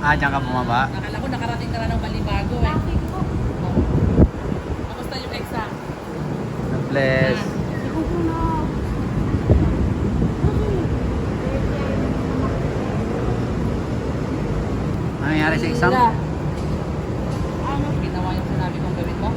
Ah, diyan ka bumaba? Akala ko nakarating ka na ng Balibago eh. Kamusta yung exam? God bless. Ano nangyari sa exam? Ano? Ginawa yung sinabi kong gawin mo?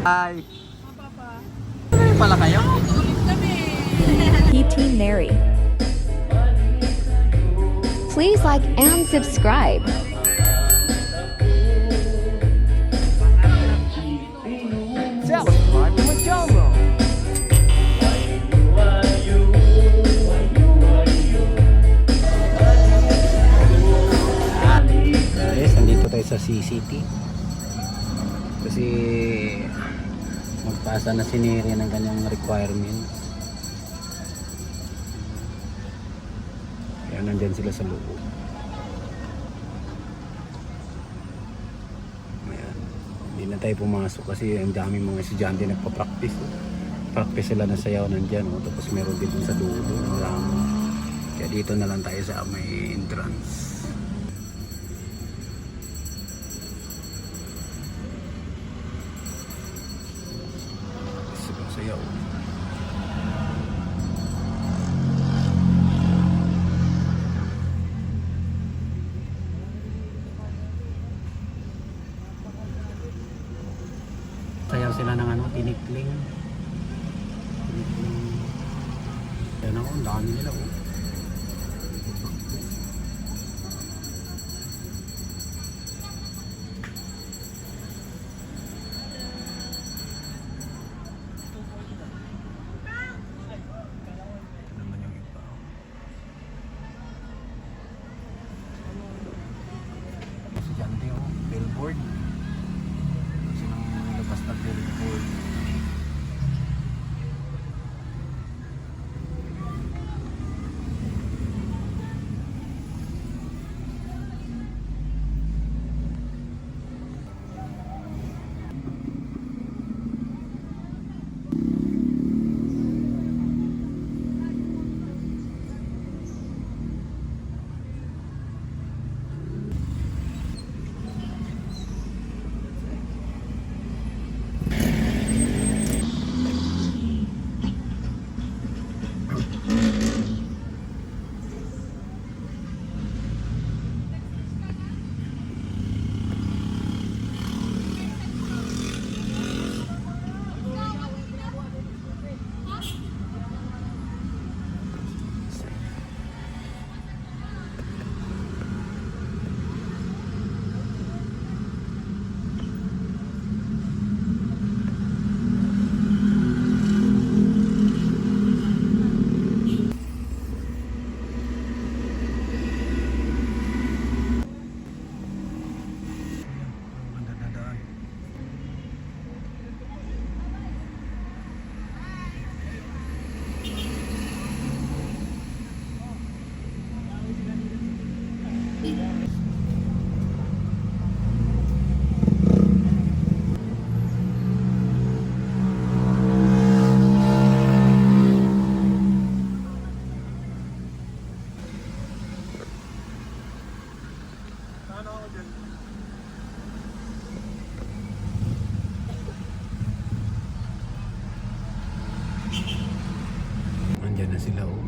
Hi. Ano pala kayo? Tulog kami. PT Mary. Please like and subscribe. Subscribe to my channel. Guys, nandito tayo sa CCT. Kasi magpasa na si Neri ng kanyang requirement. Kaya nandyan sila sa loob. Ayan. Hindi na tayo pumasok kasi ang daming mga estudyante nagpa-practice. Practice sila na sayaw nandyan. Oh. Tapos meron din dun sa dulo. Marami. Kaya dito na lang tayo sa may entrance. Sayaw. Sayaw sila ng ano, tinikling. Yan ako, ang dami nila oh. Ito naman yung iba. Estudyante oh, billboard. Kasi nang labas na billboard. Andyan na sila oh.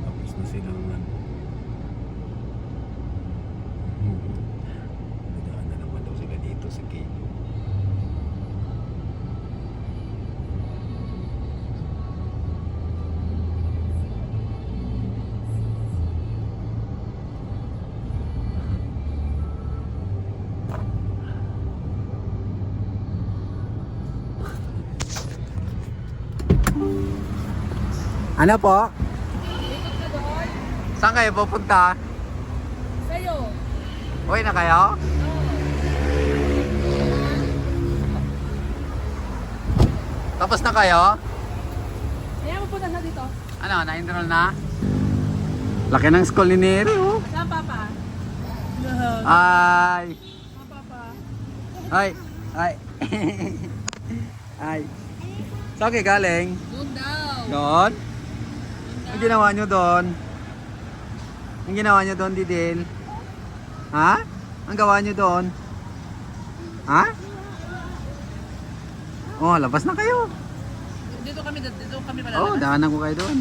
Tapos na silang ano. Nadaan na naman daw sila dito sa gate. Ano po? Ikot ka doon. Saan kayo pupunta? Sa'yo. Uwi na kayo? Tapos na kayo? Kaya mo punta na dito. Ano, na-enroll na? Laki ng school ni Neri oh. Saan papa? Ay! Saan papa? Ay! Ay! Ay! Saan kayo galing? Doon daw. Doon? Ang ginawa nyo doon? Ang ginawa nyo doon, Didil? Ha? Ang gawa nyo doon? Ha? Oh, labas na kayo. Dito kami pala. Oh, daanan ko kayo doon.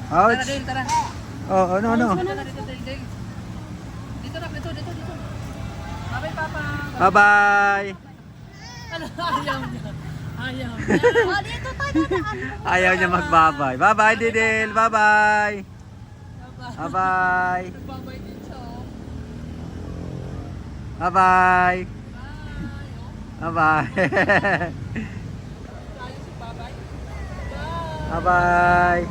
Tara, Ouch. Dale, tara. Oh, ano? Tara, dito, Dale. Dito na, dito. Bye, Papa. Bye-bye. Ano, ayaw niya. Oh, dito tayo na. Ayaw niya magbabay. Bye-bye, Didil. Bye-bye. Bye-bye. Nagbabay din siya, oh. Bye-bye. Bye-bye. Tayo si Babay. Bye-bye.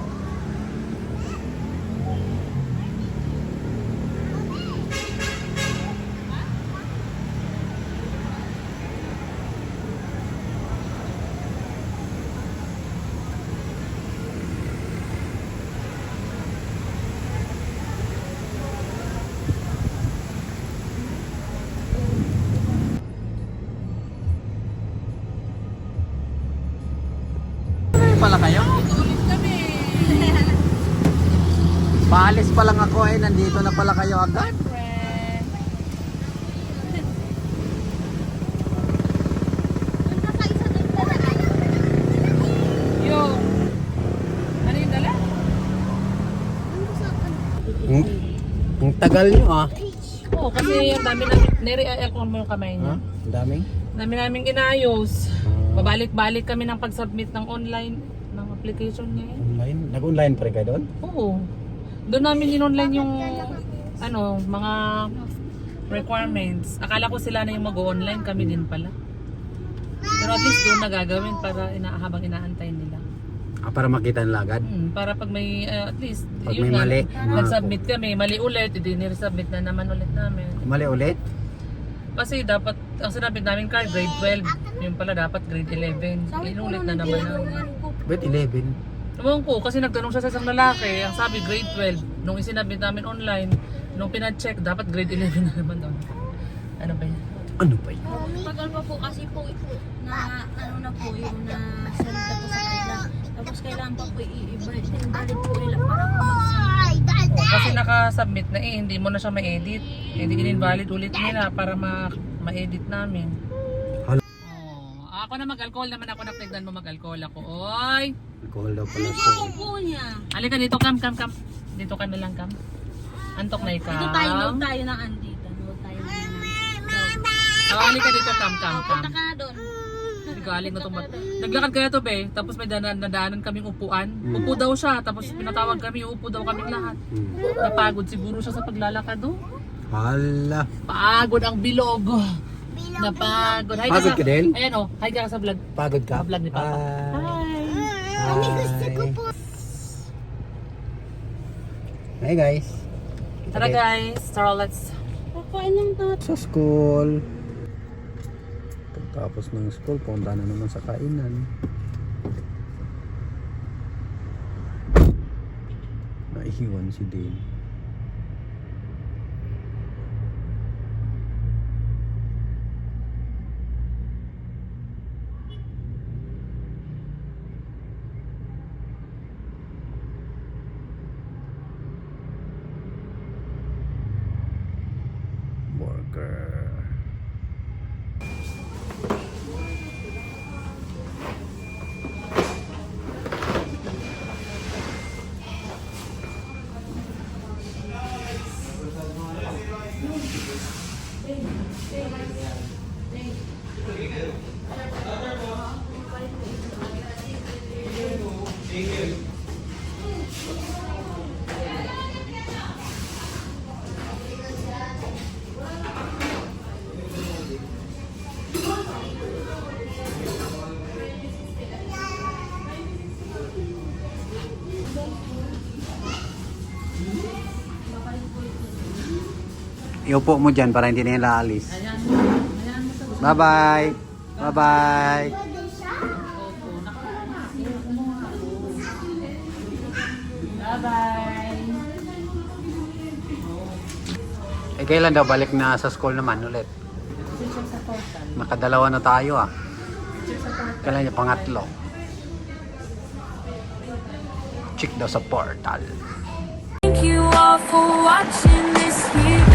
Pala kayo? Ulit kami. Paalis pa lang ako eh, nandito na pala kayo agad. Friend. Yung. Ano yung dala? Ang tagal nyo ah. Oo, kasi ang dami namin, nire-aircon mo yung kamay niya. Ang daming? Dami namin inayos. Babalik-balik kami ng pag-submit ng online ng application niya. Online? Nag-online pa rin kayo doon? Oo. Doon namin in-online yung ano, mga requirements. Akala ko sila na yung mag-online, kami din pala. Pero at least doon nagagawin para habang inaantay nila. Ah, para makita nila agad? Para pag may, at least, Pag yun may nga, mali. nag-submit kami, mali ulit, hindi niresubmit na naman ulit namin. Mali ulit? Kasi dapat, ang sinabi namin ka, grade 12. Yung pala dapat grade 11. Inulit na naman namin. Ba't 11? Ewan ko, kasi nagtanong siya sa isang lalaki, ang sabi grade 12. Nung isinabit namin online, nung pina-check, dapat grade 11 na naman doon. Ano ba yan? Ano ba yun? Tagal pa po kasi po na ano na po yung na-send na po sa kanila. Tapos kailangan pa po i-valid po nila para po mag-send. Kasi nakasubmit na hindi mo na siya ma-edit. Hindi in-invalid ulit nila para ma-edit namin. Halo. Oh, ako na mag-alcohol naman ako, natignan mo mag-alcohol ako. Oy! Alcohol daw pala siya. Po niya. Halika dito, kam. Dito ka na lang, kam. Antok na ikaw. Dito tayo, nood tayo ng andita. Nood tayo ng Oh, halika dito, kam. punta ka doon. Galing na itong naglakad kaya to be, tapos may nadaanan kaming upuan. Upo daw siya, tapos pinatawag kami, upo daw kaming lahat. Napagod siguro siya sa paglalakad do. Hala. Pagod ang bilog. Napagod. Hi Pagod ka din? Ayan oh, hi ka sa vlog. Pagod ka? Vlog ni Papa. Hi guys. Tara guys, so let's Pakain lang tayo. Sa school. Pagtapos ng school, punta na naman sa kainan. Naihiwan si Dane. Burger. Iupo mo dyan para hindi na nila alis. Bye-bye. Bye-bye. bye-bye. Eh, kailan daw balik na sa school naman ulit? Nakadalawa na tayo ah. Kailan niya pangatlo? Check daw sa portal. Thank you all for watching. here.